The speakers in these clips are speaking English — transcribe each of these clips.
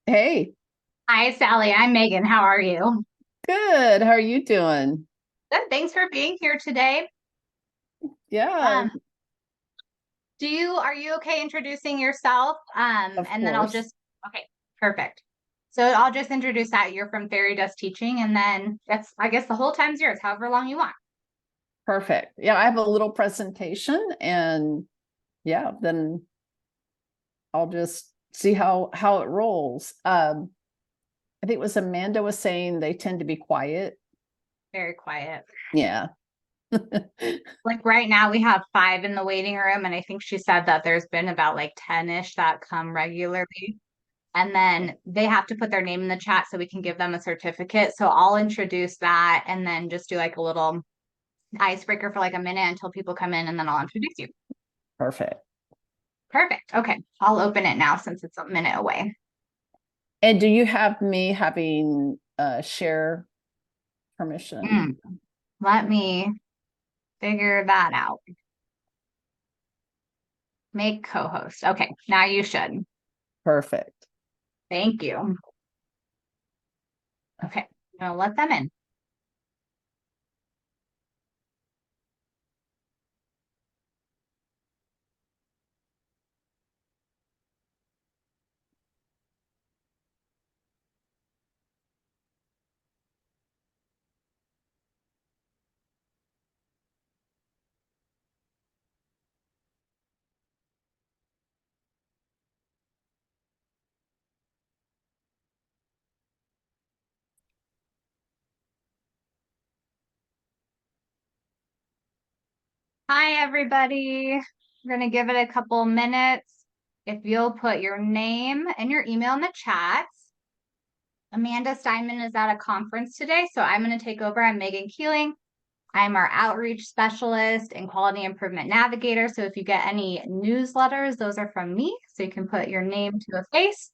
Hey, Hi, Sally. I'm Megan. How are you? good. How are you doing? Good. Thanks for being here today. Yeah, Um, are you okay introducing yourself? of And then I'll course. just, okay, perfect. So I'll just introduce that you're from Fairy Dust Teaching, and then I guess the whole time's yours, however long you want. Perfect. Yeah, I have a little presentation and yeah, then I'll just see how it rolls. I think it was Amanda was saying they tend to be quiet. Very quiet. Yeah. Like right now, we have five in the waiting room, and I think she said that there's been about like 10-ish that come regularly. And then they have to put their name in the chat so we can give them a certificate. So I'll introduce that and then just do like a little icebreaker for like a minute until people come in, and then I'll introduce you. Perfect. Perfect. Okay. I'll open it now since it's a minute away. And do you have me having share permission? Mm, let me figure that out. Make co-host. Okay. Now you should. Perfect. Thank you. Okay. I'm gonna let them in. Hi, everybody. We're gonna give it a couple minutes. If you'll put your name and your email in the chats. Amanda Steinman is at a conference today, so I'm going to take over. I'm Megan Keeling. I'm our outreach specialist and quality improvement navigator. So if you get any newsletters, those are from me. So you can put your name to a face.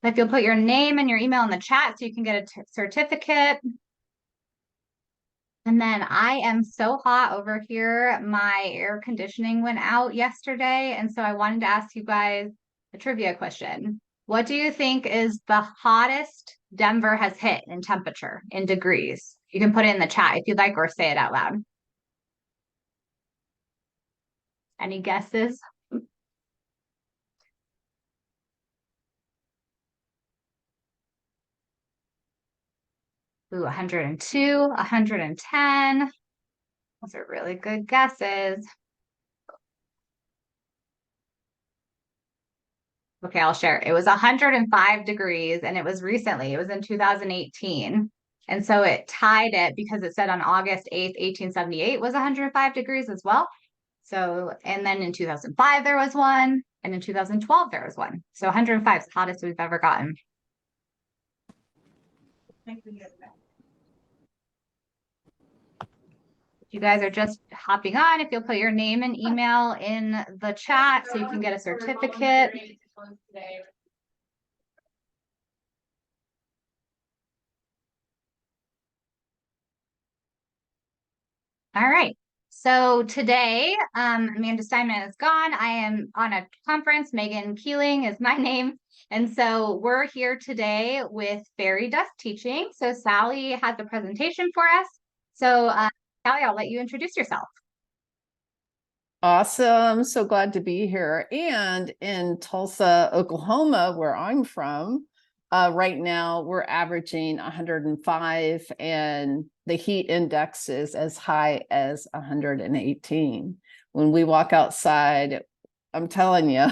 If you'll put your name and your email in the chat so you can get a certificate. And then I am so hot over here. My air conditioning went out yesterday. And so I wanted to ask you guys a trivia question. What do you think is the hottest Denver has hit in temperature in degrees? You can put it in the chat if you'd like or say it out loud. Any guesses? Ooh, 102, 110. Those are really good guesses. Okay, I'll share. It was 105 degrees and it was recently, it was in 2018. And so it tied it because it said on August 8th, 1878 was 105 degrees as well. So, and then in 2005 there was one, and in 2012 there was one. So 105 is the hottest we've ever gotten. You guys are just hopping on, if you'll put your name and email in the chat so you can get a certificate. All right. So today, Amanda Steinman is gone. I am on a conference. Megan Keeling is my name. And so we're here today with Fairy Dust Teaching. So Sally has a presentation for us. So Sally, I'll let you introduce yourself. Awesome. So glad to be here. And in Tulsa, Oklahoma, where I'm from, right now we're averaging 105 and the heat index is as high as 118. When we walk outside, I'm telling you,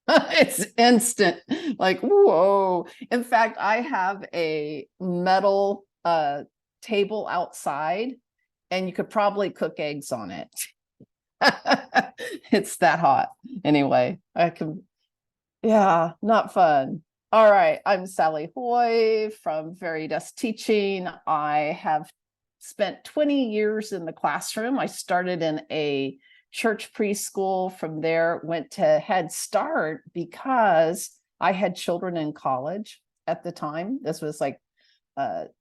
it's instant. Like, whoa. In fact, I have a metal table outside and you could probably cook eggs on it. It's that hot. Anyway, yeah, not fun. All right, I'm Sally Hoy from Fairy Dust Teaching. I have spent 20 years in the classroom. I started in a church preschool. From there, went to Head Start because I had children in college at the time. This was like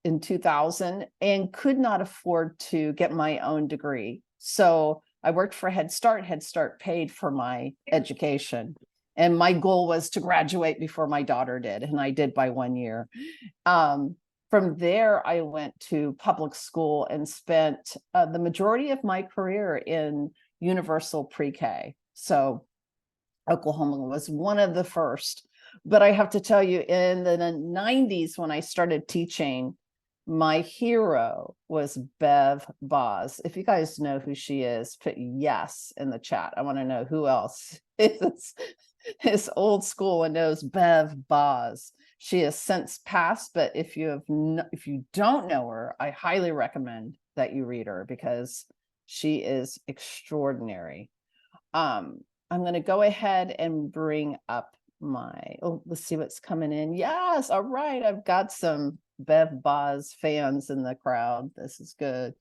in 2000 and could not afford to get my own degree. So I worked for Head Start. Head Start paid for my education. And my goal was to graduate before my daughter did, and I did by 1 year. From there, I went to public school and spent the majority of my career in universal pre-K. So Oklahoma was one of the first. But I have to tell you, in the 90s, when I started teaching, my hero was Bev Boz. If you guys know who she is, put yes in the chat. I want to know who else is old school and knows Bev Boz. She has since passed, but if you don't know her, I highly recommend that you read her because she is extraordinary. I'm going to go ahead and bring up let's see what's coming in. Yes, all right. I've got some Bev Boz fans in the crowd. This is good.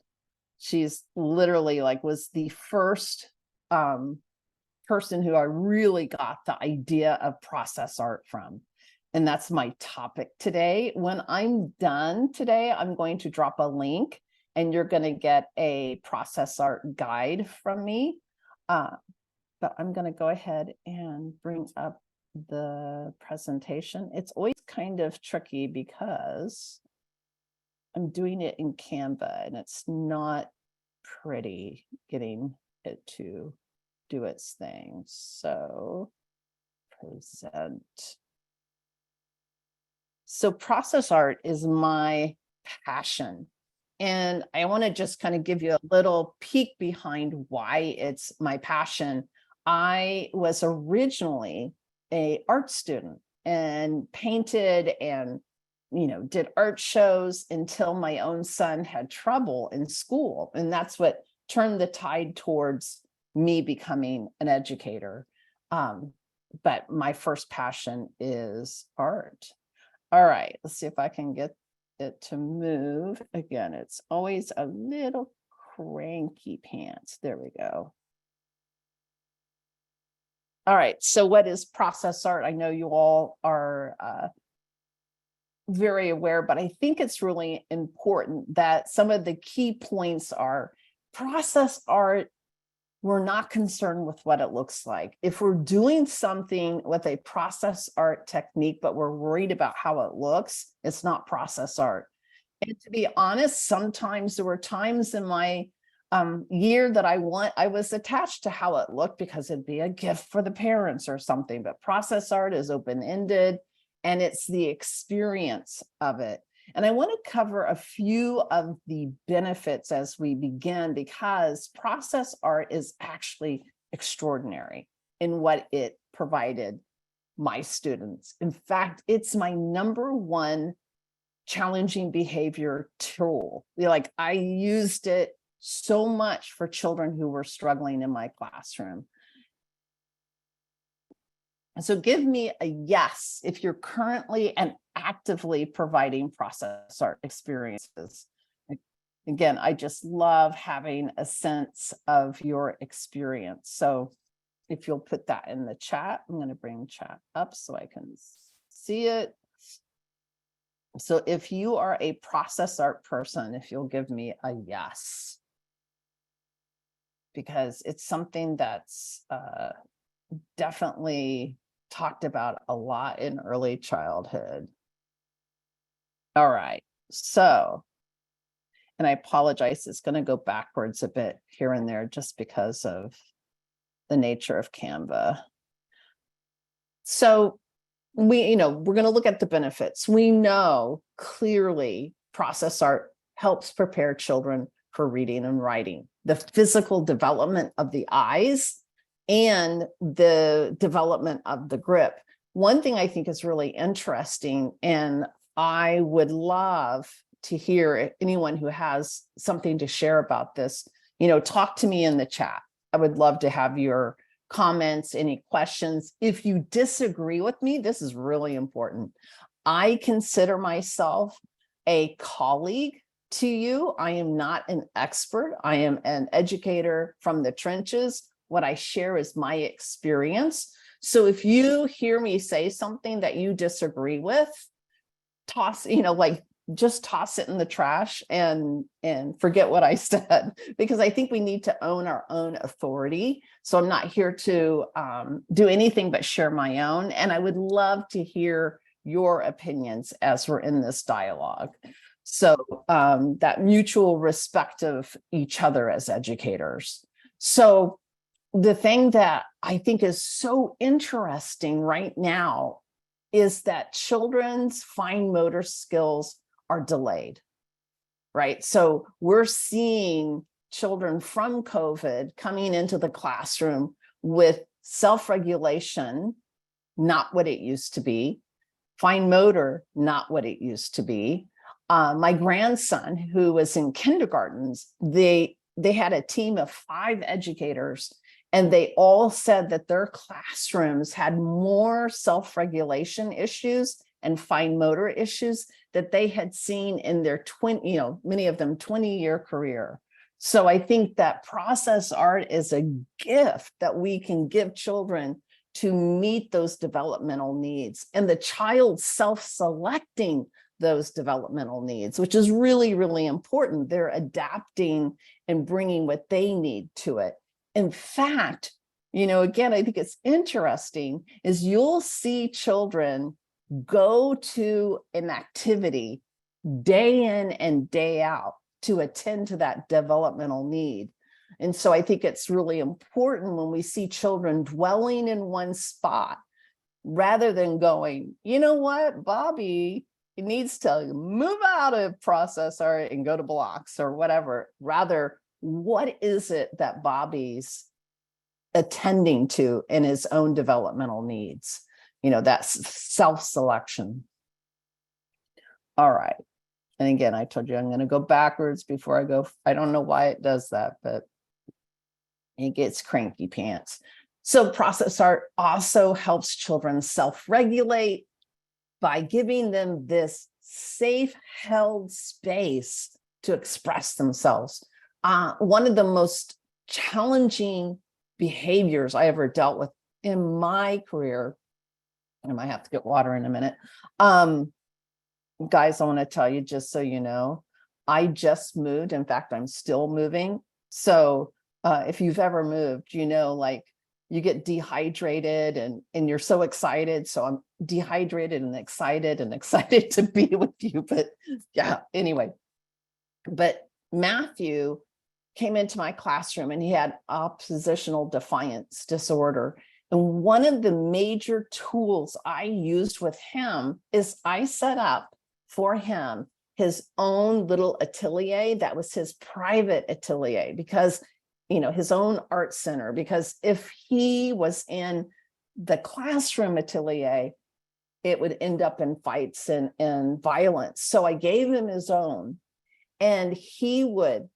She's literally was the first person who I really got the idea of process art from. And that's my topic today. When I'm done today, I'm going to drop a link and you're going to get a process art guide from me. But I'm going to go ahead and bring up the presentation. It's always kind of tricky because I'm doing it in Canva and it's not pretty getting it to do its thing. So present. So process art is my passion. And I want to just kind of give you a little peek behind why it's my passion. I was originally an art student and painted and did art shows until my own son had trouble in school. And that's what turned the tide towards me becoming an educator. But my first passion is art. All right, let's see if I can get it to move. Again, it's always a little cranky pants. There we go. All right, so what is process art? I know you all are very aware, but I think it's really important that some of the key points are process art. We're not concerned with what it looks like. If we're doing something with a process art technique, but we're worried about how it looks, it's not process art. And to be honest, sometimes there were times in my year that I was attached to how it looked because it'd be a gift for the parents or something, but process art is open-ended and it's the experience of it. And I want to cover a few of the benefits as we begin because process art is actually extraordinary in what it provided my students. In fact, it's my #1 challenging behavior tool. I used it so much for children who were struggling in my classroom. So give me a yes if you're currently and actively providing process art experiences. Again, I just love having a sense of your experience. So if you'll put that in the chat, I'm going to bring chat up so I can see it. So if you are a process art person, if you'll give me a yes, because it's something that's definitely talked about a lot in early childhood. All right, so, and I apologize, it's going to go backwards a bit here and there just because of the nature of Canva. So we're going to look at the benefits. We know clearly process art helps prepare children for reading and writing, the physical development of the eyes and the development of the grip. One thing I think is really interesting, and I would love to hear anyone who has something to share about this, talk to me in the chat. I would love to have your comments, any questions. If you disagree with me, this is really important. I consider myself a colleague to you. I am not an expert. I am an educator from the trenches. What I share is my experience. So if you hear me say something that you disagree with, toss, just toss it in the trash and forget what I said, because I think we need to own our own authority. So I'm not here to do anything but share my own. And I would love to hear your opinions as we're in this dialogue. So that mutual respect of each other as educators. So the thing that I think is so interesting right now is that children's fine motor skills are delayed, right? So we're seeing children from COVID coming into the classroom with self-regulation, not what it used to be, fine motor, not what it used to be. My grandson, who was in kindergartens, they had a team of 5 educators, and they all said that their classrooms had more self-regulation issues and fine motor issues that they had seen in their many of them 20-year career. So I think that process art is a gift that we can give children to meet those developmental needs, and the child self-selecting those developmental needs, which is really, really important. They're adapting and bringing what they need to it. In fact, again, I think it's interesting is you'll see children go to an activity day in and day out to attend to that developmental need. And so I think it's really important when we see children dwelling in one spot, rather than going, you know what, Bobby, it needs to move out of process art and go to blocks or whatever. Rather, what is it that Bobby's attending to in his own developmental needs? That's self-selection. All right. And again, I told you I'm going to go backwards before I go. I don't know why it does that, but it gets cranky pants. So process art also helps children self-regulate by giving them this safe held space to express themselves. One of the most challenging behaviors I ever dealt with in my career, I might have to get water in a minute. Guys, I want to tell you, just so you know, I just moved. In fact, I'm still moving. So if you've ever moved, like you get dehydrated and you're so excited. So I'm dehydrated and excited to be with you. But yeah, anyway. But Matthew came into my classroom and he had oppositional defiance disorder. And one of the major tools I used with him is I set up for him his own little atelier that was his private atelier, because his own art center, because if he was in the classroom atelier, it would end up in fights and violence. So I gave him his own, and he would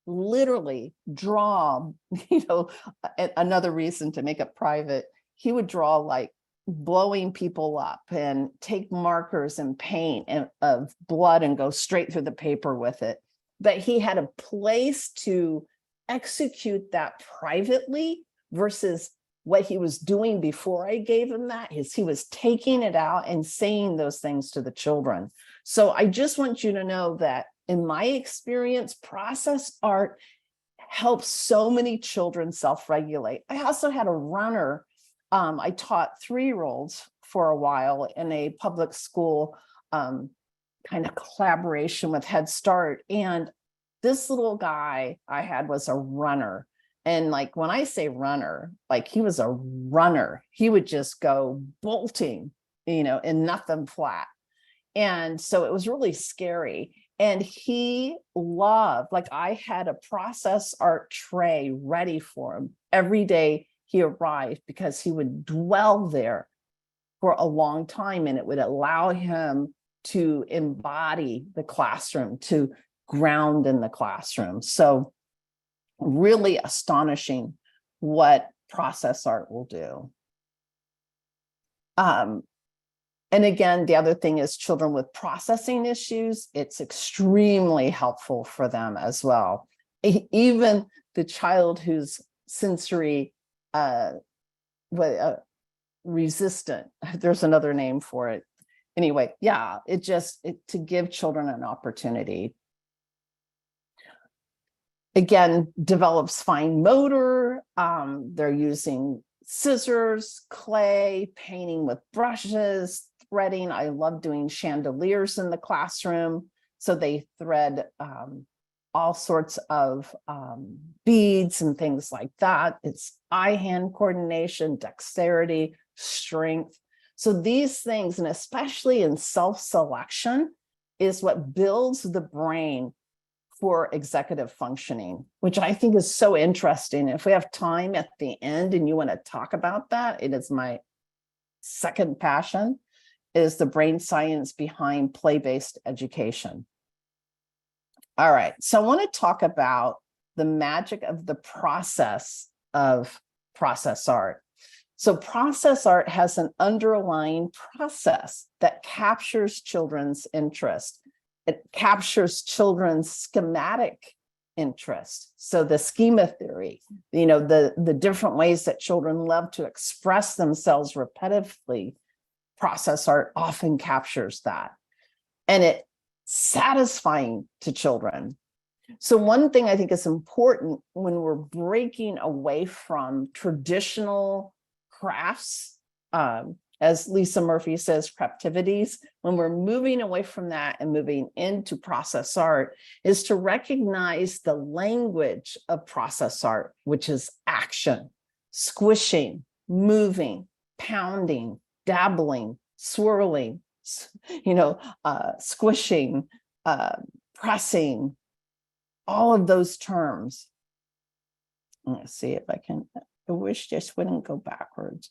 literally draw, another reason to make it private, he would draw like blowing people up and take markers and paint of blood and go straight through the paper with it. But he had a place to execute that privately versus what he was doing before I gave him that. He was taking it out and saying those things to the children. So I just want you to know that in my experience, process art helps so many children self-regulate. I also had a runner. I taught 3-year-olds for a while in a public school kind of collaboration with Head Start. And this little guy I had was a runner. And like, when I say runner, like he was a runner, he would just go bolting, and nothing flat. And so it was really scary. And he loved, like I had a process art tray ready for him every day he arrived, because he would dwell there for a long time, and it would allow him to embody the classroom, to ground in the classroom. So really astonishing what process art will do. And again, the other thing is children with processing issues, it's extremely helpful for them as well. Even the child who's sensory resistant, there's another name for it. anyway, yeah, to give children an opportunity. Again, develops fine motor. They're using scissors, clay, painting with brushes, threading. I love doing chandeliers in the classroom. So they thread all sorts of beads and things like that. It's eye-hand coordination, dexterity, strength. So these things, and especially in self-selection, is what builds the brain for executive functioning, which I think is so interesting. If we have time at the end and you want to talk about that, it is my second passion, is the brain science behind play-based education. All right, so I want to talk about the magic of the process of process art. So process art has an underlying process that captures children's interest. It captures children's schematic interest. So the schema theory, the different ways that children love to express themselves repetitively, process art often captures that. And it's satisfying to children. So one thing I think is important when we're breaking away from traditional crafts, as Lisa Murphy says, craftivities, when we're moving away from that and moving into process art, is to recognize the language of process art, which is action, squishing, moving, pounding, dabbling, swirling, squishing, pressing, all of those terms. Let's see if I can, I wish this wouldn't go backwards.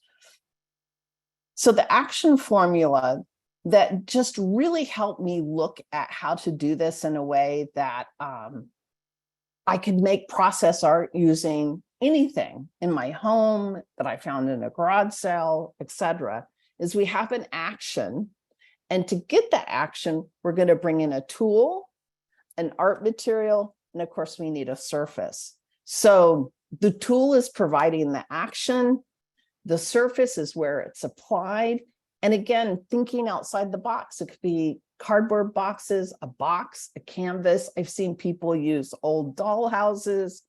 So the action formula that just really helped me look at how to do this in a way that I could make process art using anything in my home that I found in a garage sale, etc., is we have an action. And to get the action, we're going to bring in a tool, an art material, and of course, we need a surface. So the tool is providing the action. The surface is where it's applied. And again, thinking outside the box, it could be cardboard boxes, a box, a canvas. I've seen people use old doll houses,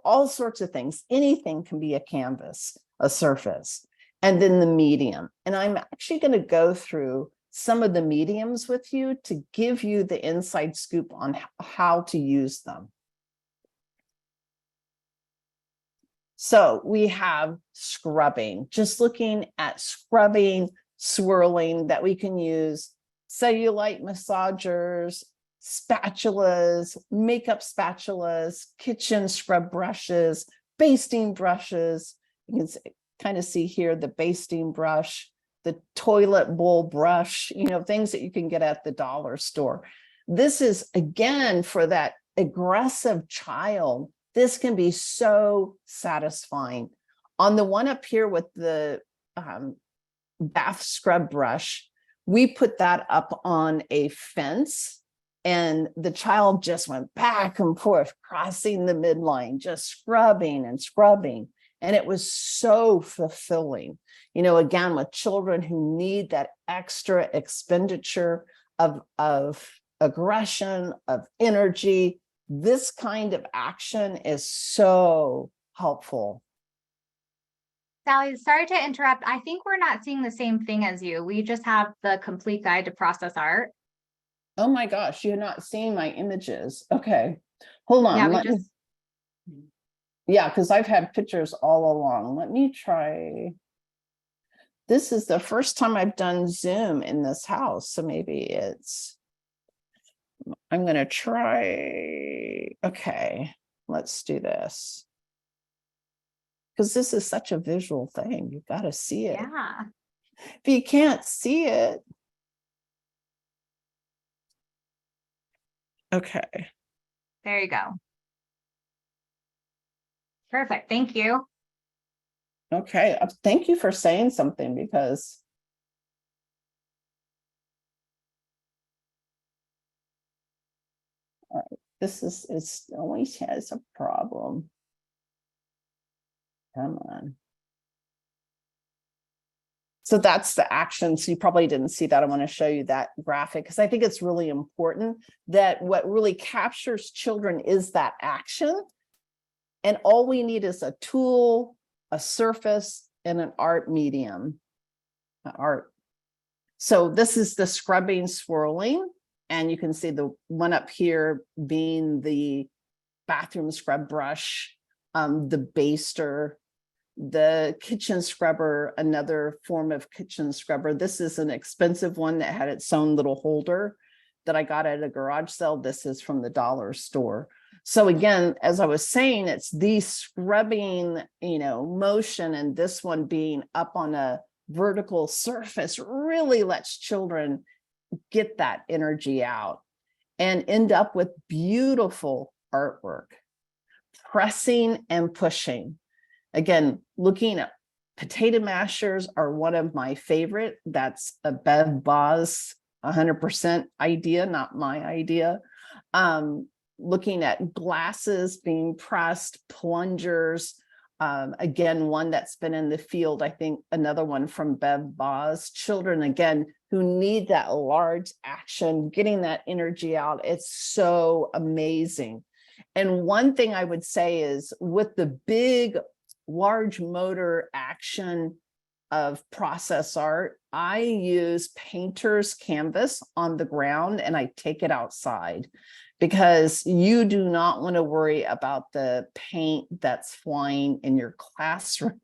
all sorts of things. Anything can be a canvas, a surface, and then the medium. And I'm actually going to go through some of the mediums with you to give you the inside scoop on how to use them. So we have scrubbing, just looking at scrubbing, swirling, that we can use cellulite massagers, spatulas, makeup spatulas, kitchen scrub brushes, basting brushes. You can kind of see here the basting brush, the toilet bowl brush, things that you can get at the dollar store. This is, again, for that aggressive child, this can be so satisfying. On the one up here with the bath scrub brush, we put that up on a fence, and the child just went back and forth, crossing the midline, just scrubbing and scrubbing. And it was so fulfilling, again, with children who need that extra expenditure of aggression, of energy. This kind of action is so helpful. Sally, sorry to interrupt. I think we're not seeing the same thing as you. We just have the complete guide to process art. Oh my gosh, you're not seeing my images. Okay, hold on. Yeah, because I've had pictures all along. Let me try. This is the first time I've done Zoom in this house, so maybe I'm going to try. Okay, let's do this. Because this is such a visual thing. You've got to see it. Yeah. If you can't see it. Okay. There you go. Perfect. Thank you. Okay. Thank you for saying something, because all right, it always has a problem. Come on. So that's the action. So you probably didn't see that. I want to show you that graphic because I think it's really important that what really captures children is that action. And all we need is a tool, a surface, and an art medium. Art. So this is the scrubbing swirling. And you can see the one up here being the bathroom scrub brush, the baster, the kitchen scrubber, another form of kitchen scrubber. This is an expensive one that had its own little holder that I got at a garage sale. This is from the dollar store. So again, as I was saying, it's the scrubbing, motion, and this one being up on a vertical surface really lets children get that energy out and end up with beautiful artwork. Pressing and pushing. Again, looking at potato mashers are one of my favorite. That's a Bev Boz 100% idea, not my idea. Looking at glasses being pressed, plungers. Again, one that's been in the field, I think another one from Bev Boz. Children, again, who need that large action, getting that energy out. It's so amazing. And one thing I would say is with the big, large motor action of process art, I use painter's canvas on the ground and I take it outside because you do not want to worry about the paint that's flying in your classroom.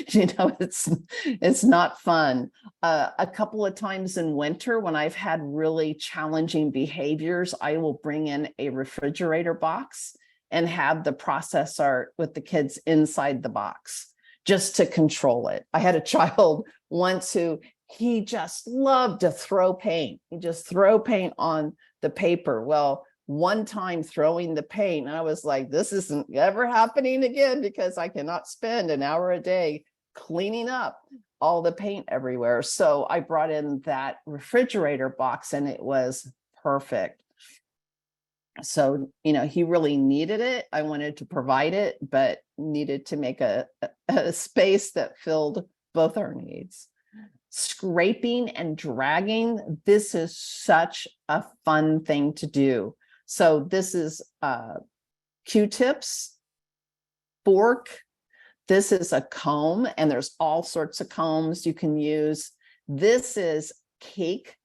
It's not fun. A couple of times in winter when I've had really challenging behaviors, I will bring in a refrigerator box and have the process art with the kids inside the box just to control it. I had a child once who he just loved to throw paint. He just throw paint on the paper. Well, one time throwing the paint, and I was like, this isn't ever happening again because I cannot spend an hour a day cleaning up all the paint everywhere. So I brought in that refrigerator box and it was perfect. So, he really needed it. I wanted to provide it, but needed to make a space that filled both our needs. Scraping and dragging. This is such a fun thing to do. So this is Q-tips, fork. This is a comb, and there's all sorts of combs you can use. This is cake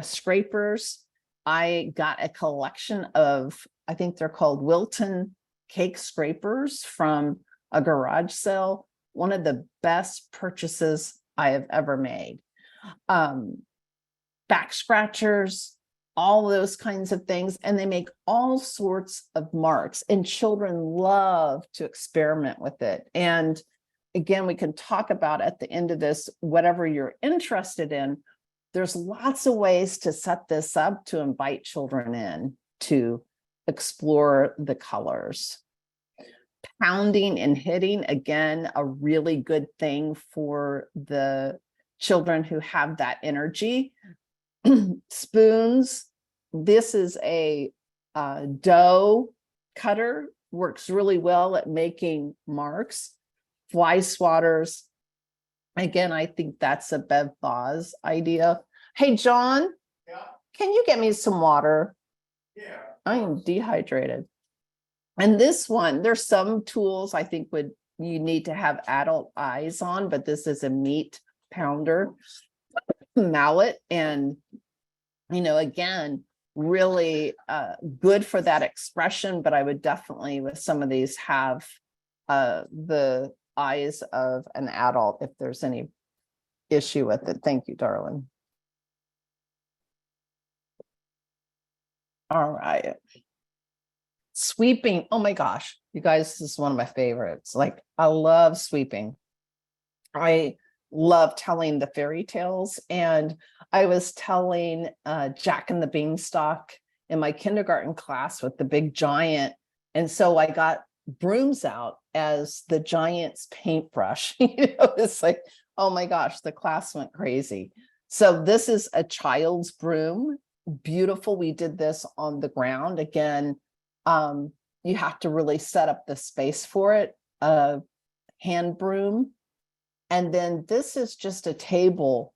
scrapers. I got a collection of, I think they're called Wilton cake scrapers from a garage sale. One of the best purchases I have ever made. Back scratchers, all those kinds of things. And they make all sorts of marks and children love to experiment with it. And again, we can talk about at the end of this, whatever you're interested in. There's lots of ways to set this up to invite children in to explore the colors. Pounding and hitting, again, a really good thing for the children who have that energy. Spoons. This is a dough cutter, works really well at making marks. Fly swatters. Again, I think that's a Bev Boz idea. Hey, John, Yeah. Can you get me some water? Yeah. I am dehydrated. And this one, there's some tools I think you need to have adult eyes on, but this is a meat pounder mallet. And, again, really good for that expression, but I would definitely with some of these have the eyes of an adult if there's any issue with it. Thank you, darling. All right. Sweeping. Oh my gosh, you guys, this is one of my favorites. Like, I love sweeping. I love telling the fairy tales. And I was telling Jack and the Beanstalk in my kindergarten class with the big giant. And so I got brooms out as the giant's paintbrush. It's like, oh my gosh, the class went crazy. So this is a child's broom. Beautiful. We did this on the ground. Again, you have to really set up the space for it. Hand broom. And then this is just a table,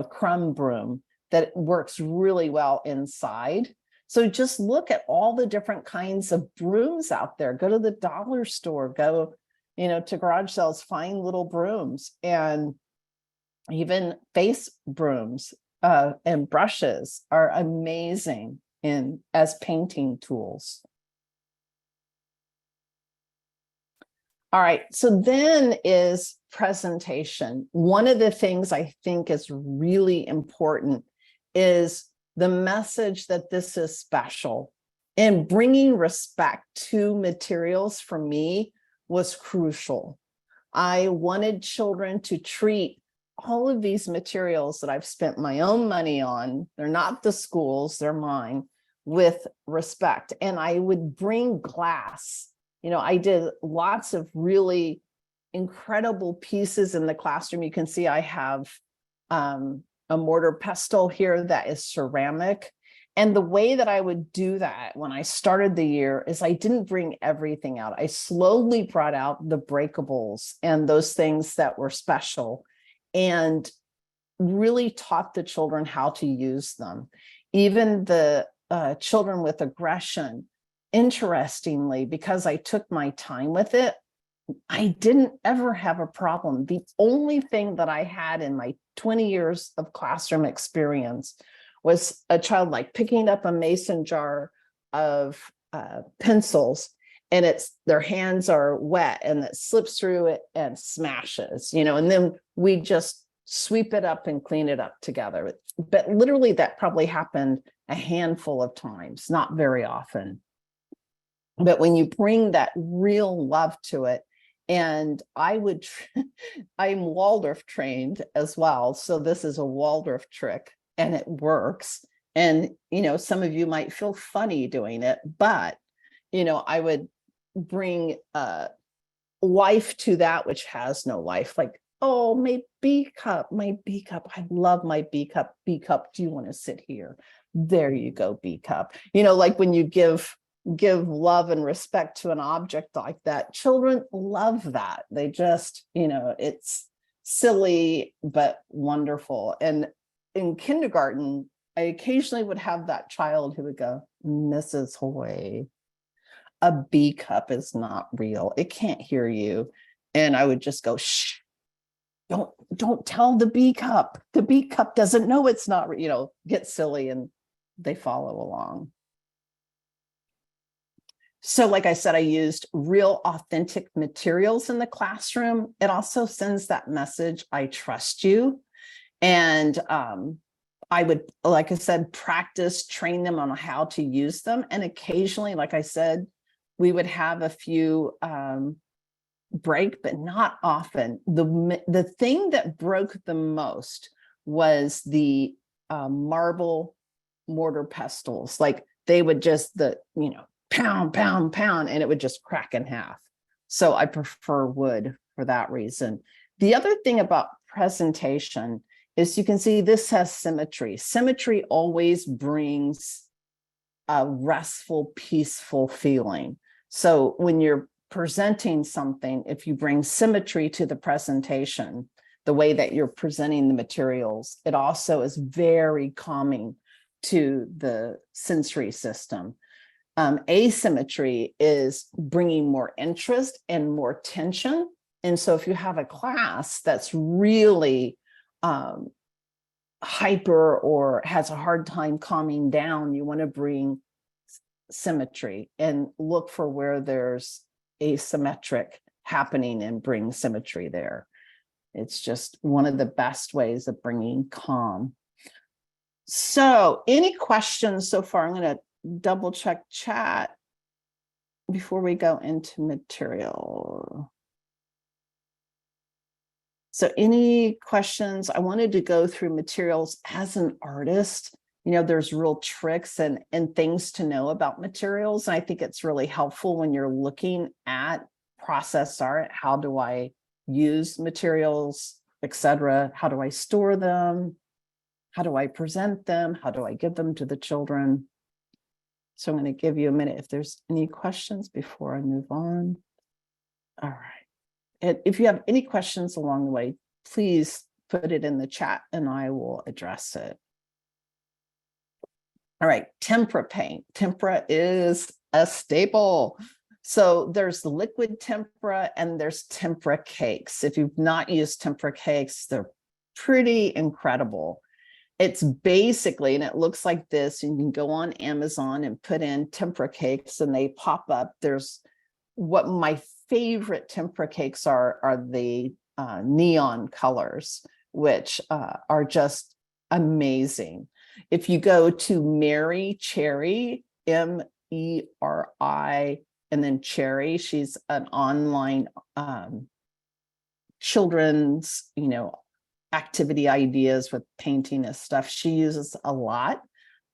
crumb broom that works really well inside. So just look at all the different kinds of brooms out there. Go to the dollar store, go, to garage sales, find little brooms, and even face brooms and brushes are amazing as painting tools. All right, so then is presentation. One of the things I think is really important is the message that this is special. And bringing respect to materials for me was crucial. I wanted children to treat all of these materials that I've spent my own money on, they're not the school's, they're mine, with respect. And I would bring glass. I did lots of really incredible pieces in the classroom. You can see I have a mortar pestle here that is ceramic. And the way that I would do that when I started the year is I didn't bring everything out. I slowly brought out the breakables and those things that were special and really taught the children how to use them. Even the children with aggression, interestingly, because I took my time with it, I didn't ever have a problem. The only thing that I had in my 20 years of classroom experience was a child like picking up a mason jar of pencils, and their hands are wet and it slips through it and smashes, and then we just sweep it up and clean it up together. But literally that probably happened a handful of times, not very often. But when you bring that real love to it, and I'm Waldorf trained as well. So this is a Waldorf trick and it works. And, some of you might feel funny doing it, but, I would bring life to that which has no life. Like, oh, my B cup. I love my B cup. B cup, do you want to sit here? There you go, B cup. Like when you give love and respect to an object like that, children love that. They just, it's silly but wonderful. And in kindergarten, I occasionally would have that child who would go, Mrs. Hoy, a B cup is not real. It can't hear you. And I would just go, shh, don't tell the B cup. The B cup doesn't know it's not, get silly, and they follow along. So like I said, I used real authentic materials in the classroom. It also sends that message, I trust you. And I would, like I said, practice, train them on how to use them. And occasionally, like I said, we would have a few break, but not often. The thing that broke the most was the marble mortar pestles. Like they would just, pound, pound, pound, and it would just crack in half. So I prefer wood for that reason. The other thing about presentation is you can see this has symmetry. Symmetry always brings a restful, peaceful feeling. So when you're presenting something, if you bring symmetry to the presentation, the way that you're presenting the materials, it also is very calming to the sensory system. Asymmetry is bringing more interest and more tension. And so if you have a class that's really hyper or has a hard time calming down, you want to bring symmetry and look for where there's asymmetric happening and bring symmetry there. It's just one of the best ways of bringing calm. So any questions so far? I'm going to double check chat before we go into material. So any questions? I wanted to go through materials as an artist. There's real tricks and things to know about materials. And I think it's really helpful when you're looking at process art. How do I use materials, etc.? How do I store them? How do I present them? How do I give them to the children? So I'm going to give you a minute if there's any questions before I move on. All right. if you have any questions along the way, please put it in the chat and I will address it. All right, tempera paint. Tempera is a staple. So there's liquid tempera and there's tempera cakes. If you've not used tempera cakes, they're pretty incredible. It's basically, and it looks like this, and you can go on Amazon and put in tempera cakes and they pop up. There's what my favorite tempera cakes are the neon colors, which are just amazing. If you go to Mary Cherry, MERI, and then Cherry, she's an online children's, activity ideas with painting and stuff. She uses a lot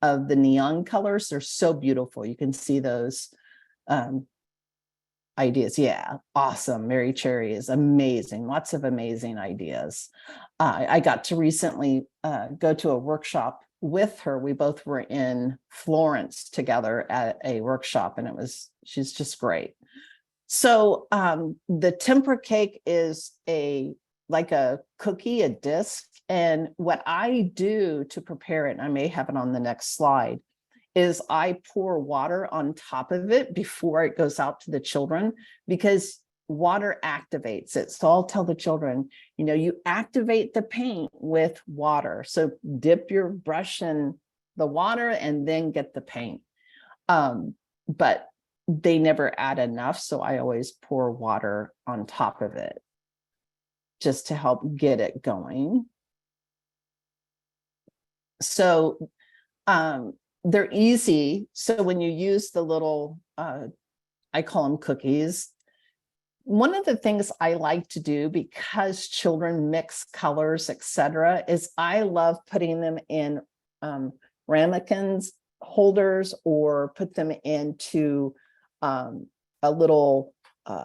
of the neon colors. They're so beautiful. You can see those ideas. Yeah, awesome. Mary Cherry is amazing. Lots of amazing ideas. I got to recently go to a workshop with her. We both were in Florence together at a workshop, and she's just great. So the tempera cake is like a cookie, a disc. And what I do to prepare it, and I may have it on the next slide, is I pour water on top of it before it goes out to the children, because water activates it. So I'll tell the children, you activate the paint with water. So dip your brush in the water and then get the paint. But they never add enough. So I always pour water on top of it just to help get it going. So they're easy. So when you use the little, I call them cookies. One of the things I like to do, because children mix colors, etc., is I love putting them in ramekins holders, or put them into a little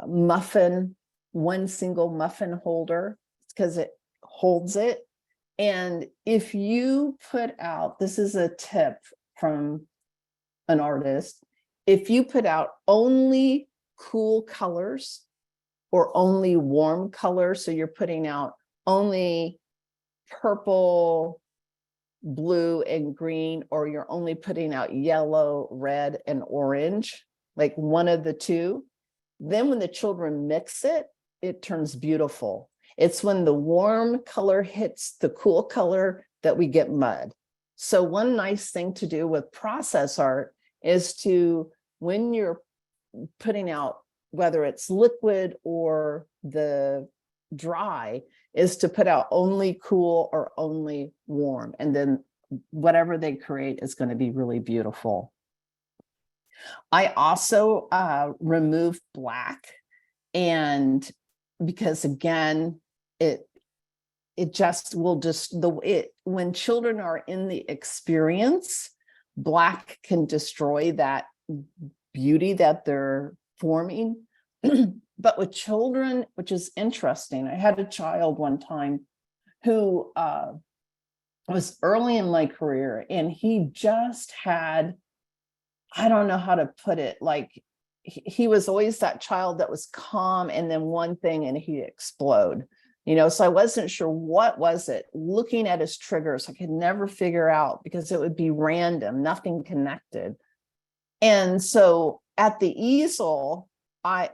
muffin, one single muffin holder, because it holds it. And if you put out, this is a tip from an artist, if you put out only cool colors or only warm colors, so you're putting out only purple, blue, and green, or you're only putting out yellow, red, and orange, like one of the two, then when the children mix it, it turns beautiful. It's when the warm color hits the cool color that we get mud. So one nice thing to do with process art is to, when you're putting out, whether it's liquid or the dry, is to put out only cool or only warm. And then whatever they create is going to be really beautiful. I also remove black, and because again, it just will when children are in the experience, black can destroy that beauty that they're forming. But with children, which is interesting, I had a child one time who was early in my career, and he just had, I don't know how to put it, like he was always that child that was calm, and then one thing and he'd explode, so I wasn't sure what was it. Looking at his triggers, I could never figure out, because it would be random, nothing connected. And so at the easel,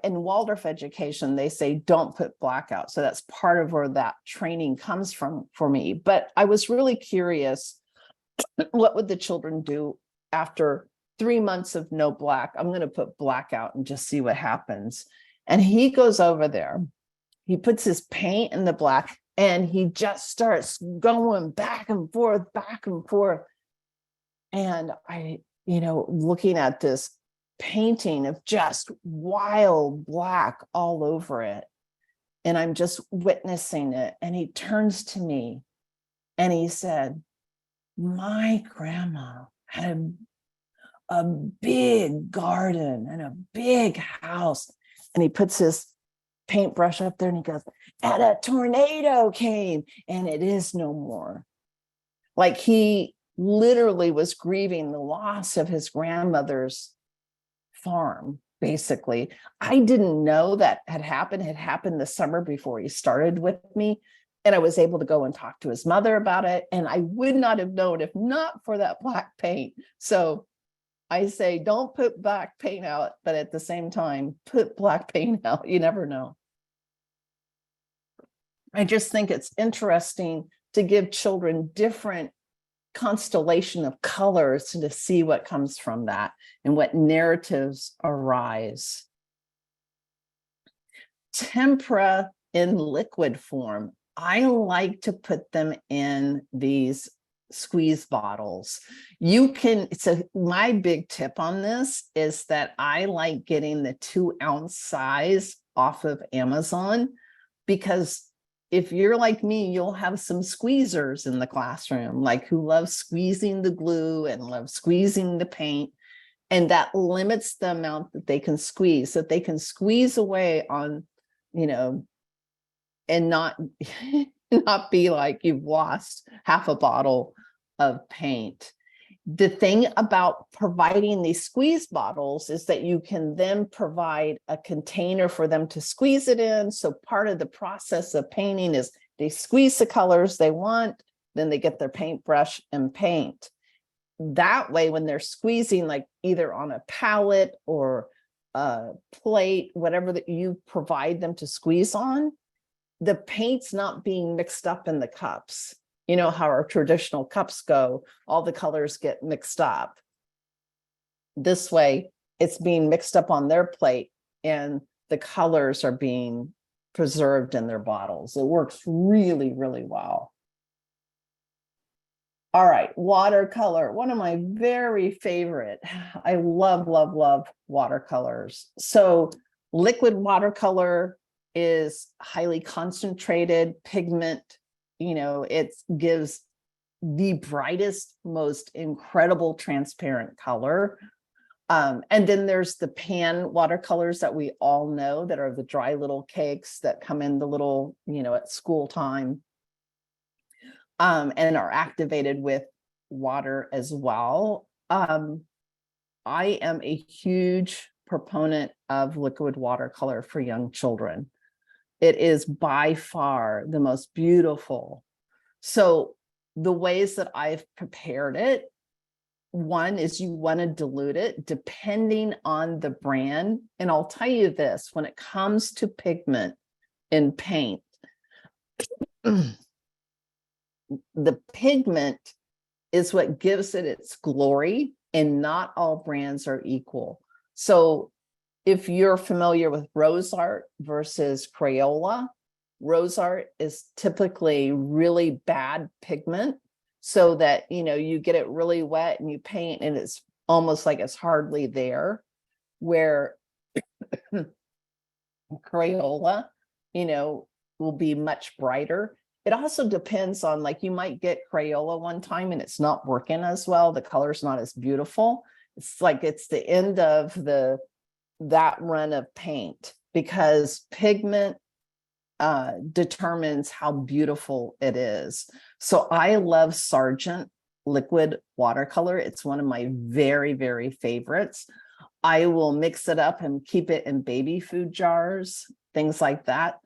in Waldorf education, they say don't put black out. So that's part of where that training comes from for me. But I was really curious, what would the children do after 3 months of no black? I'm going to put black out and just see what happens. And he goes over there, he puts his paint in the black, and he just starts going back and forth, back and forth. And I, looking at this painting of just wild black all over it, and I'm just witnessing it. And he turns to me and he said, my grandma had a big garden and a big house. And he puts his paintbrush up there and he goes, and a tornado came and it is no more. Like he literally was grieving the loss of his grandmother's farm basically. I didn't know that had happened the summer before he started with me. And I was able to go and talk to his mother about it. And I would not have known if not for that black paint. So I say, don't put black paint out, but at the same time, put black paint out. You never know. I just think it's interesting to give children different constellation of colors to see what comes from that and what narratives arise. Tempera in liquid form. I like to put them in these squeeze bottles. You can, so my big tip on this is that I like getting the 2-ounce size off of Amazon, because if you're like me, you'll have some squeezers in the classroom, like who love squeezing the glue and love squeezing the paint. And that limits the amount that they can squeeze, so that they can squeeze away on, you know, and not, not be like you've lost half a bottle of paint. The thing about providing these squeeze bottles is that you can then provide a container for them to squeeze it in. So part of the process of painting is they squeeze the colors they want, then they get their paintbrush and paint. That way, when they're squeezing, like either on a palette or a plate, whatever that you provide them to squeeze on, the paint's not being mixed up in the cups. You know how our traditional cups go, all the colors get mixed up. This way, it's being mixed up on their plate and the colors are being preserved in their bottles. It works really, really well. All right, watercolor, one of my very favorite. I love, love, love watercolors. So liquid watercolor is highly concentrated pigment. You know, it gives the brightest, most incredible transparent color. And then there's the pan watercolors that we all know that are the dry little cakes that come in the little, you know, at school time, and are activated with water as well. I am a huge proponent of liquid watercolor for young children. It is by far the most beautiful. So the ways that I've prepared it, one is you want to dilute it depending on the brand. And I'll tell you this, when it comes to pigment in paint, the pigment is what gives it its glory, and not all brands are equal. So if you're familiar with rose art versus Crayola, rose art is typically really bad pigment, so that, you know, you get it really wet and you paint and it's almost like it's hardly there, where Crayola, you know, will be much brighter. It also depends on, like, you might get Crayola one time and it's not working as well. The color's not as beautiful. It's like it's the end of that run of paint, because pigment determines how beautiful it is. So I love Sargent liquid watercolor. It's one of my very, very favorites. I will mix it up and keep it in baby food jars, things like that.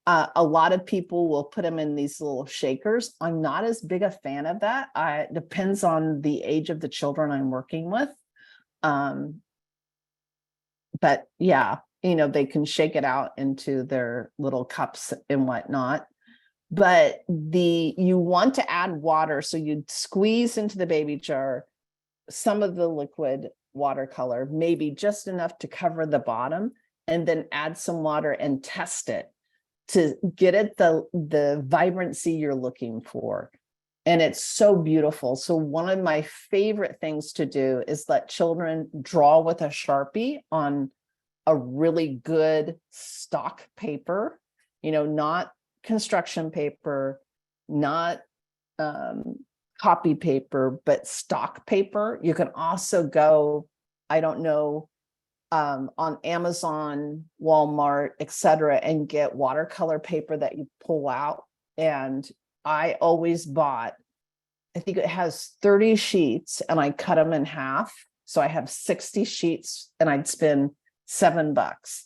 A lot of people will put them in these little shakers. I'm not as big a fan of that. It depends on the age of the children I'm working with. But yeah, you know, they can shake it out into their little cups and whatnot. But you want to add water. So you'd squeeze into the baby jar some of the liquid watercolor, maybe just enough to cover the bottom, and then add some water and test it to get it the vibrancy you're looking for. And it's so beautiful. So one of my favorite things to do is let children draw with a Sharpie on a really good stock paper, you know, not construction paper, not copy paper, but stock paper. You can also go, I don't know, on Amazon, Walmart, etc., and get watercolor paper that you pull out. And I always bought, I think it has 30 sheets, and I cut them in half. So I have 60 sheets, and I'd spend $7,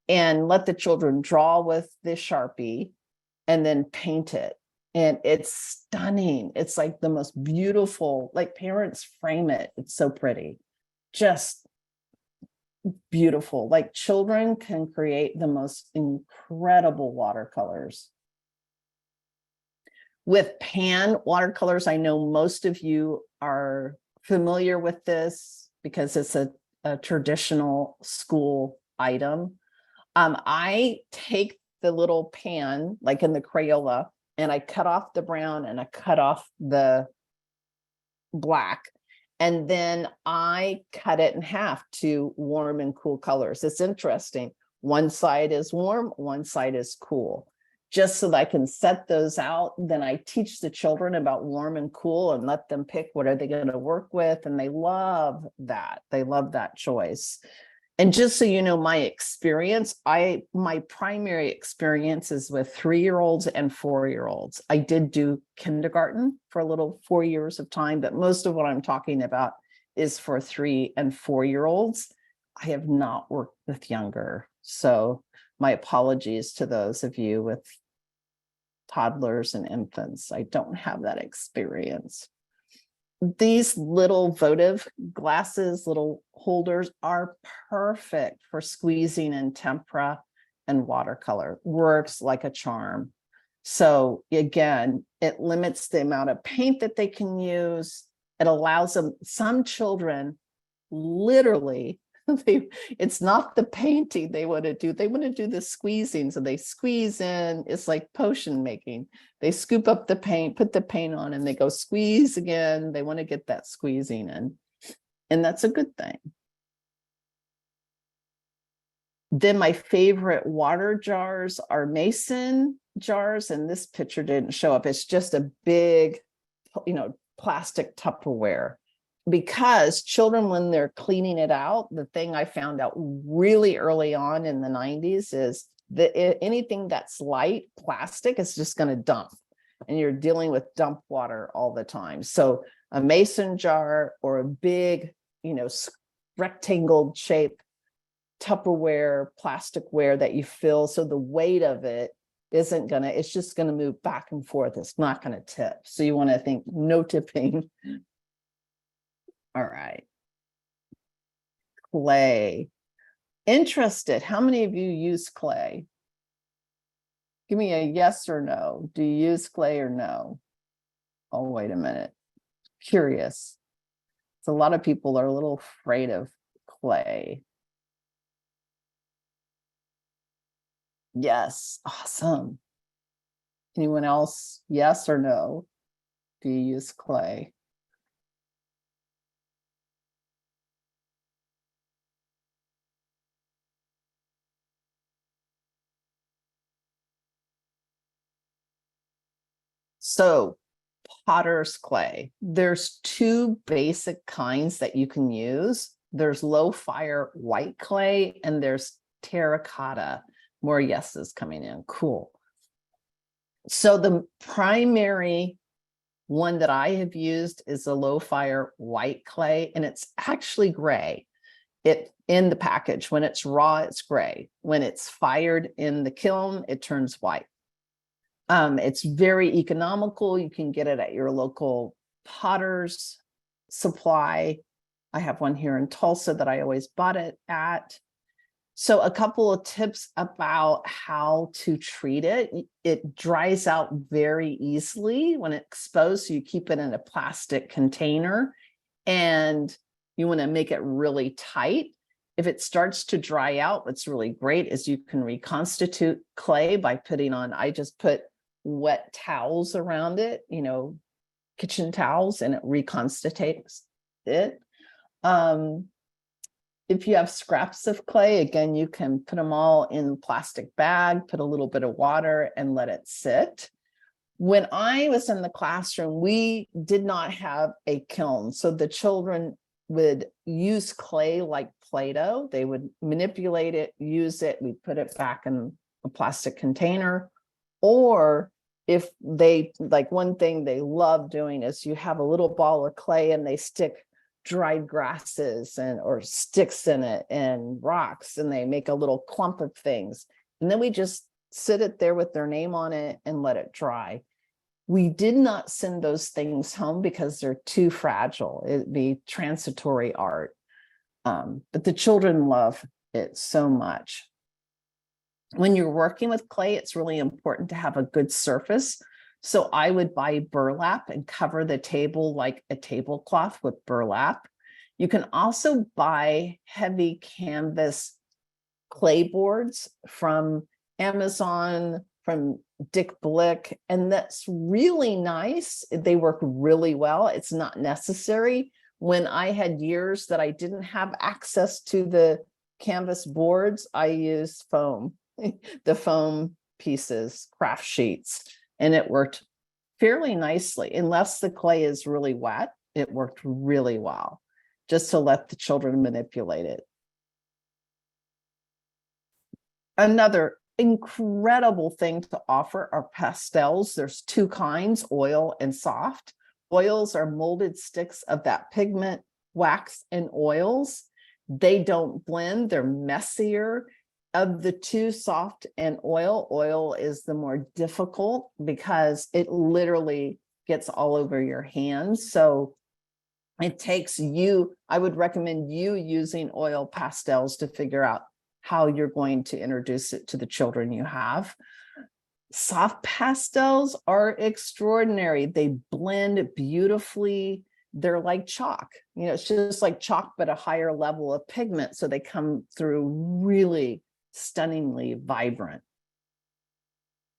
and let the children draw with the Sharpie and then paint it. And it's stunning. It's like the most beautiful, like parents frame it. It's so pretty. Just beautiful. Like children can create the most incredible watercolors. With pan watercolors, I know most of you are familiar with this because it's a traditional school item. I take the little pan, like in the Crayola, and I cut off the brown and I cut off the black. And then I cut it in half to warm and cool colors. It's interesting. One side is warm, one side is cool. Just so that I can set those out. Then I teach the children about warm and cool and let them pick what are they going to work with. And they love that. They love that choice. And just so you know, my experience, my primary experience is with 3-year-olds and 4-year-olds. I did do kindergarten for a little 4 years of time, but most of what I'm talking about is for 3 and 4-year-olds. I have not worked with younger. So my apologies to those of you with toddlers and infants. I don't have that experience. These little votive glasses, little holders, are perfect for squeezing in tempera and watercolor. Works like a charm. So again, it limits the amount of paint that they can use. It allows them, some children literally, it's not the painting they want to do. They want to do the squeezing. So they squeeze in. It's like potion making. They scoop up the paint, put the paint on, and they go squeeze again. They want to get that squeezing in. And that's a good thing. Then my favorite water jars are mason jars. And this picture didn't show up. It's just a big, plastic Tupperware. Because children, when they're cleaning it out, the thing I found out really early on in the 90s is that anything that's light plastic is just going to dump. And you're dealing with dump water all the time. So a mason jar or a big, rectangle shape Tupperware, plasticware that you fill. So the weight of it isn't going to, it's just going to move back and forth. It's not going to tip. So you want to think no tipping. All right. Clay. Interested. How many of you use clay? Give me a yes or no. Do you use clay or no? Oh, wait a minute. Curious. So a lot of people are a little afraid of clay. Yes. Awesome. Anyone else? Yes or no? Do you use clay? So potter's clay, there's 2 basic kinds that you can use. There's low fire white clay and there's terracotta. More yeses coming in. Cool. So the primary one that I have used is a low fire white clay, and it's actually gray. It in the package, when it's raw, it's gray. When it's fired in the kiln, it turns white. It's very economical. You can get it at your local potter's supply. I have one here in Tulsa that I always bought it at. So a couple of tips about how to treat it. It dries out very easily when it's exposed. So you keep it in a plastic container and you want to make it really tight. If it starts to dry out, what's really great is you can reconstitute clay by putting on, I just put wet towels around it, kitchen towels, and it reconstitutes it. If you have scraps of clay, again, you can put them all in a plastic bag, put a little bit of water and let it sit. When I was in the classroom, we did not have a kiln. So the children would use clay like Play-Doh. They would manipulate it, use it, we put it back in a plastic container. Or if they, like one thing they love doing is you have a little ball of clay and they stick dried grasses or sticks in it and rocks, and they make a little clump of things. And then we just sit it there with their name on it and let it dry. We did not send those things home because they're too fragile. It'd be transitory art. But the children love it so much. When you're working with clay, it's really important to have a good surface. So I would buy burlap and cover the table like a tablecloth with burlap. You can also buy heavy canvas clay boards from Amazon, from Dick Blick, and that's really nice. They work really well. It's not necessary. When I had years that I didn't have access to the canvas boards, I used foam, the foam pieces, craft sheets, and it worked fairly nicely. Unless the clay is really wet, it worked really well, just to let the children manipulate it. Another incredible thing to offer are pastels. There's two kinds, oil and soft. Oils are molded sticks of that pigment, wax and oils. They don't blend, they're messier. Of the two, soft and oil is the more difficult because it literally gets all over your hands. So it takes you, I would recommend you using oil pastels to figure out how you're going to introduce it to the children you have. Soft pastels are extraordinary. They blend beautifully. They're like chalk. You know, it's just like chalk, but a higher level of pigment. So they come through really stunningly vibrant.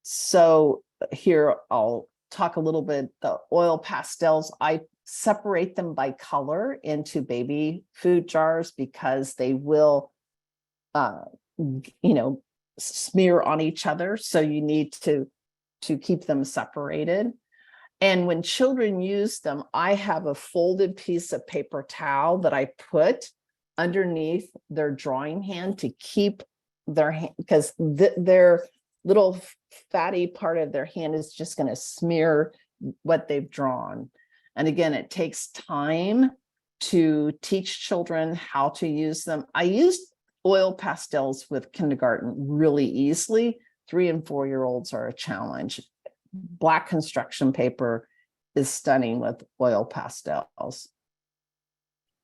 So here I'll talk a little bit. The oil pastels, I separate them by color into baby food jars because they will smear on each other. So you need to keep them separated. And when children use them, I have a folded piece of paper towel that I put underneath their drawing hand to keep their hand, because their little fatty part of their hand is just going to smear what they've drawn. And again, it takes time to teach children how to use them. I used oil pastels with kindergarten really easily. 3 and 4-year-olds are a challenge. Black construction paper is stunning with oil pastels.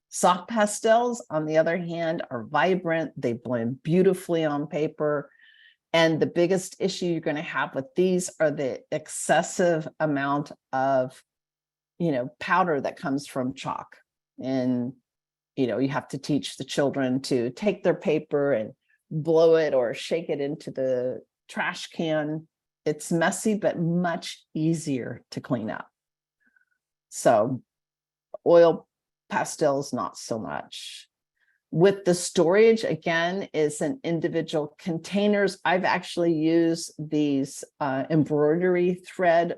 Soft pastels, on the other hand, are vibrant. They blend beautifully on paper. And the biggest issue you're going to have with these are the excessive amount of, powder that comes from chalk. And, you have to teach the children to take their paper and blow it or shake it into the trash can. It's messy, but much easier to clean up. So oil pastels, not so much. With the storage, again, is in individual containers. I've actually used these embroidery thread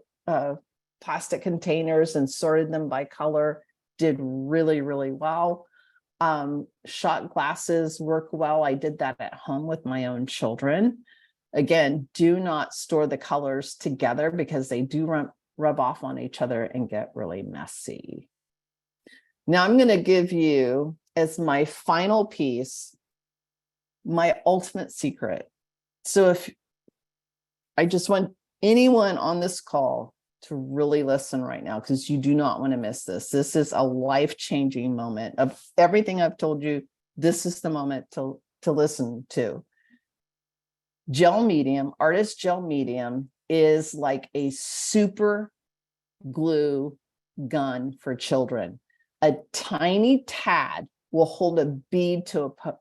plastic containers and sorted them by color. Did really, really well. Shot glasses work well. I did that at home with my own children. Again, do not store the colors together because they do rub off on each other and get really messy. Now I'm going to give you, as my final piece, my ultimate secret. So if I just want anyone on this call to really listen right now, because you do not want to miss this. This is a life-changing moment of everything I've told you. This is the moment to listen to. Gel medium, artist gel medium, is like a super glue gun for children. A tiny tad will hold a bead to a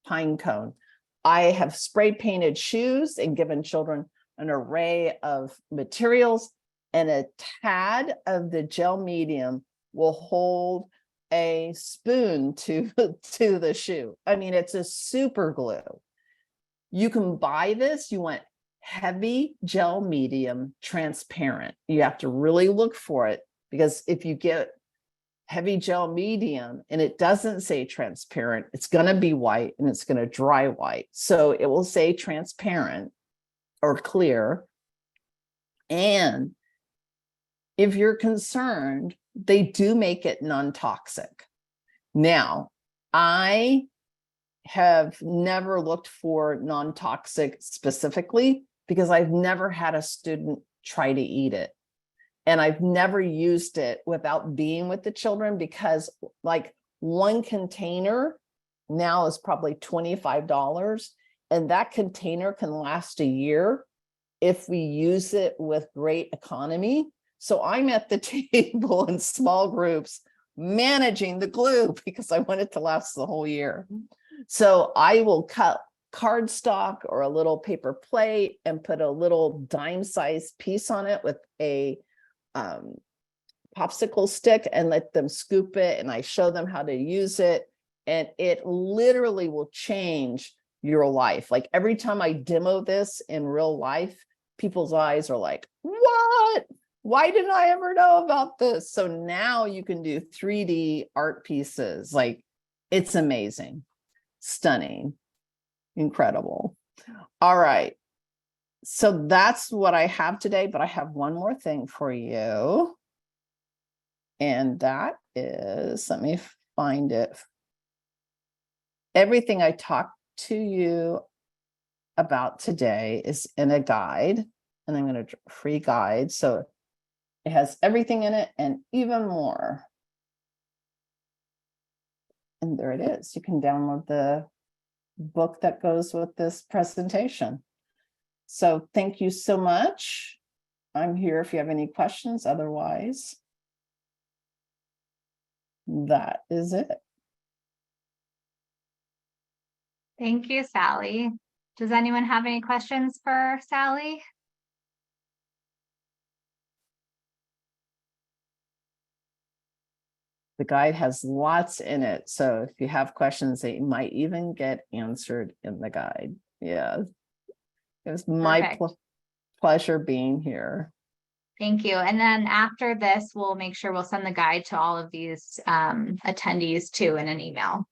pine cone. I have spray painted shoes and given children an array of materials, and a tad of the gel medium will hold a spoon to the shoe. I mean, it's a super glue. You can buy this. You want heavy gel medium, transparent. You have to really look for it, because if you get heavy gel medium and it doesn't say transparent, it's going to be white and it's going to dry white. So it will say transparent or clear. And if you're concerned, they do make it non-toxic. Now, I have never looked for non-toxic specifically because I've never had a student try to eat it. And I've never used it without being with the children, because like one container now is probably $25, and that container can last a year if we use it with great economy. So I'm at the table in small groups managing the glue because I want it to last the whole year. So I will cut cardstock or a little paper plate and put a little dime-sized piece on it with a popsicle stick and let them scoop it. And I show them how to use it. And it literally will change your life. Like every time I demo this in real life, people's eyes are like, what? Why didn't I ever know about this? So now you can do 3D art pieces. Like, it's amazing, stunning, incredible. All right. So that's what I have today, but I have one more thing for you. And that is, let me find it. Everything I talked to you about today is in a guide, and I'm going to free guide. So it has everything in it and even more. And there it is. You can download the book that goes with this presentation. So thank you so much. I'm here if you have any questions. Otherwise, that is it. Thank you, Sally. Does anyone have any questions for Sally? The guide has lots in it. So if you have questions, they might even get answered in the guide. Yeah. It was my pleasure being here. Thank you. And then after this, we'll make sure we'll send the guide to all of these attendees too in an email.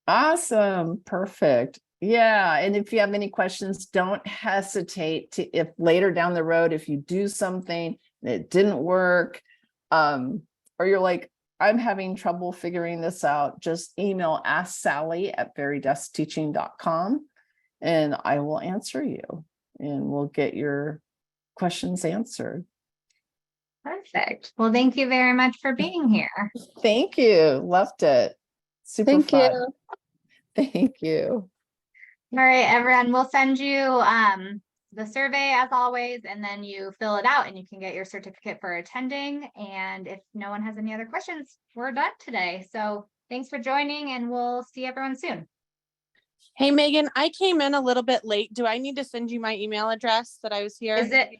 Awesome. Perfect. Yeah. And if you have any questions, don't hesitate to, if later down the road, if you do something and it didn't work, or you're like, I'm having trouble figuring this out, just email askSally@verydeskteaching.com and I will answer you and we'll get your questions answered. Perfect. Well, thank you very much for being here. Thank you. Loved it. Super Thank fun. you. Thank you. All right, everyone, we'll send you the survey as always, and then you fill it out and you can get your certificate for attending. And if no one has any other questions, we're done today. So thanks for joining and we'll see everyone soon. Hey, Megan, I came in a little bit late. Do I need to send you my email address that I was here? Is it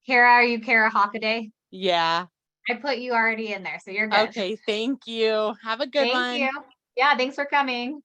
Kara? Are you Kara Hockaday? Yeah. I put you already in there, so you're good. Okay, thank you. Have a good one. Thank you. Yeah, thanks for coming.